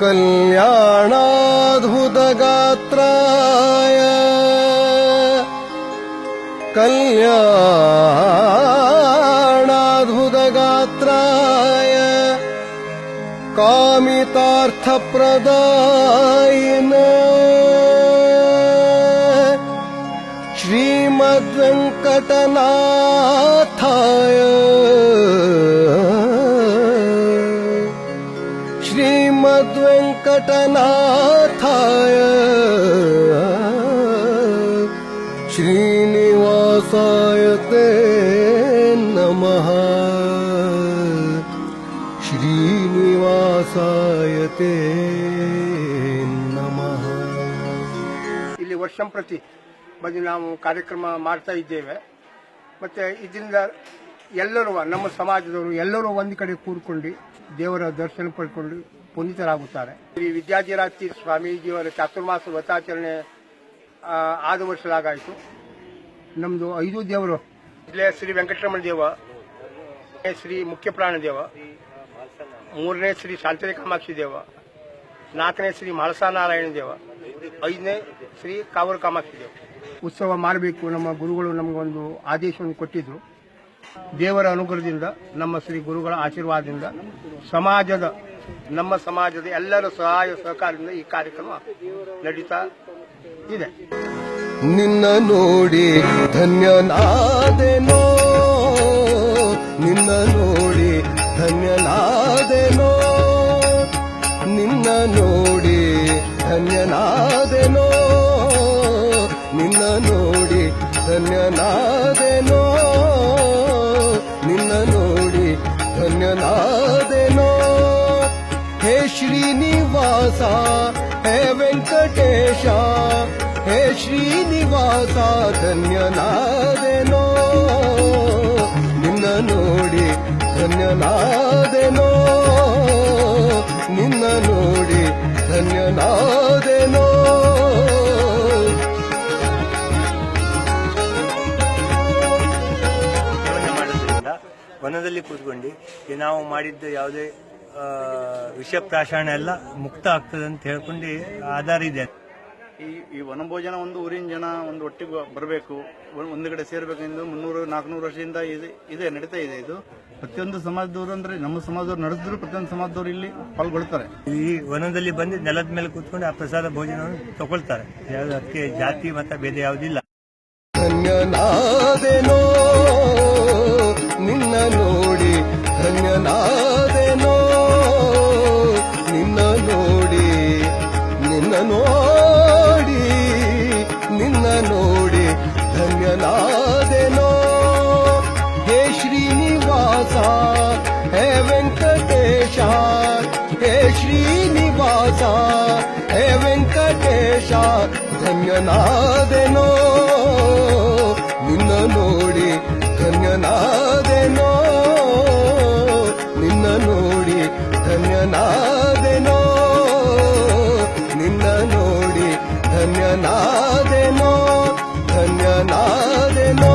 कल्याणाद्भुतगात्राय कल्याणाद्भुतगात्राय कामितार्थप्रदायिने श्रीमद्वेङ्कटनाथाय श्रीमद्वेङ्कटनाथाय श्रीनिवासाय ते नमः ಶ್ರೀನಿವಾಸಾಯ ತೇ ನಮಃ. ಇಲ್ಲಿ ವರ್ಷಂಪ್ರತಿ ಬಂದು ನಾವು ಕಾರ್ಯಕ್ರಮ ಮಾಡ್ತಾ ಇದ್ದೇವೆ. ಮತ್ತೆ ಇದರಿಂದ ಎಲ್ಲರೂ ನಮ್ಮ ಸಮಾಜದವರು ಎಲ್ಲರೂ ಒಂದು ಕಡೆ ಕೂಡಿಕೊಂಡು ದೇವರ ದರ್ಶನ ಪಡ್ಕೊಂಡು ಪುನೀತರಾಗುತ್ತಾರೆ. ಶ್ರೀ ವಿದ್ಯಾಧಿರಾಜ ಸ್ವಾಮೀಜಿಯವರ ಚಾತುರ್ಮಾಸ ವ್ರತಾಚರಣೆ ಆದ ವರ್ಷದಾಗಾಯಿತು. ನಮ್ಮದು 5 ದೇವರು ಇಲ್ಲೇ ಶ್ರೀ ವೆಂಕಟರಮಣ ದೇವ, ಶ್ರೀ ಮುಖ್ಯಪ್ರಾಣ ದೇವ, 3ನೇ ಶ್ರೀ ಶಾಂತರಿ ಕಾಮಾಕ್ಷಿ ದೇವ, 4ನೇ ಶ್ರೀ ಮಹಳಸಾನಾರಾಯಣ ದೇವ, 5ನೇ ಶ್ರೀ ಕಾವೂರು ಕಾಮಾಕ್ಷಿ ದೇವ. ಉತ್ಸವ ಮಾಡಬೇಕು ನಮ್ಮ ಗುರುಗಳು ನಮಗೊಂದು ಆದೇಶವನ್ನು ಕೊಟ್ಟಿದ್ರು. ದೇವರ ಅನುಗ್ರಹದಿಂದ ನಮ್ಮ ಶ್ರೀ ಗುರುಗಳ ಆಶೀರ್ವಾದದಿಂದ ನಮ್ಮ ಸಮಾಜದ ಎಲ್ಲರ ಸಹಾಯ ಸಹಕಾರದಿಂದ ಈ ಕಾರ್ಯಕ್ರಮ ನಡೀತಾ ಇದೆ. ನಿನ್ನ ನೋಡಿ ಧನ್ಯನಾದೆನೋ, ನಿನ್ನ ನೋಡಿ ಧನ್ಯನಾದೆನೋ, ನಿನ್ನ ನೋಡಿ ಧನ್ಯನಾದೆನೋ, ನಿನ್ನ ನೋಡಿ ಧನ್ಯನಾದೆನೋ, ನಿನ್ನ ನೋಡಿ ಧನ್ಯನಾದೆನೋ. ಹೇ ಶ್ರೀನಿವಾಸ ಹೇ ವೆಂಕಟೇಶ, ಹೇ ಶ್ರೀನಿವಾಸ ಧನ್ಯನಾದೆನೋ, ನಿನ್ನ ನೋಡಿ ಧನ್ಯನಾದೆನೋ, ನಿನ್ನ ನೋಡಿ ಧನ್ಯನಾದೆನೋ. ವನದಲ್ಲಿ ಕೂತ್ಕೊಂಡು ನಾವು ಮಾಡಿದ್ದ ಯಾವುದೇ ವಿಷಪ್ರಾಶನ ಎಲ್ಲ ಮುಕ್ತ ಆಗ್ತದೆ ಅಂತ ಹೇಳ್ಕೊಂಡು ಆಧಾರ ಇದೆ. ಈ ವನಭೋಜನ ಒಂದು ಊರಿನ ಜನ ಒಂದು ಒಟ್ಟಿಗೆ ಬರಬೇಕು, ಒಂದು ಕಡೆ ಸೇರ್ಬೇಕೆಂದು 300-400 ವರ್ಷದಿಂದ ಇದೆ ನಡೀತಾ ಇದೆ. ಇದು ಪ್ರತಿಯೊಂದು ಸಮಾಜದವರು ಅಂದ್ರೆ ನಮ್ಮ ಸಮಾಜದವ್ರು ನಡೆಸಿದ್ರು ಪ್ರತಿಯೊಂದು ಸಮಾಜದವರು ಇಲ್ಲಿ ಪಾಲ್ಗೊಳ್ತಾರೆ. ಈ ವನದಲ್ಲಿ ಬಂದು ನೆಲದ ಮೇಲೆ ಕೂತ್ಕೊಂಡು ಆ ಪ್ರಸಾದ ಭೋಜನವನ್ನು ತಗೊಳ್ತಾರೆ. ಅದಕ್ಕೆ ಜಾತಿ ಮತ ಭೇದ ಯಾವುದಿಲ್ಲ. ಧನ್ಯನಾದೆನೋ, ನಿನ್ನ ನೋಡಿ ಧನ್ಯನಾದೆನೋ, ನಿನ್ನ ನೋಡಿ ನಿನ್ನ ನೋಡಿ ನಿನ್ನ ನೋಡಿ ಧನ್ಯನಾದೆನೋ. ಹೇ ಶ್ರೀನಿವಾಸ ಹೇ ವೆಂಕಟೇಶ, ಹೇ ಶ್ರೀನಿವಾಸ ಹೇ ವೆಂಕಟೇಶ ಧನ್ಯನಾದೆನೋ, ನಿನ್ನ ನೋಡಿ ಧನ್ಯನಾದೆನೋ, ನಿನ್ನ ನೋಡಿ ಧನ್ಯನಾದೆನೋ, ನಿನ್ನ ನೋಡಿ ಧನ್ಯನಾದೆನೋ, ಧನ್ಯನಾದೆನೋ.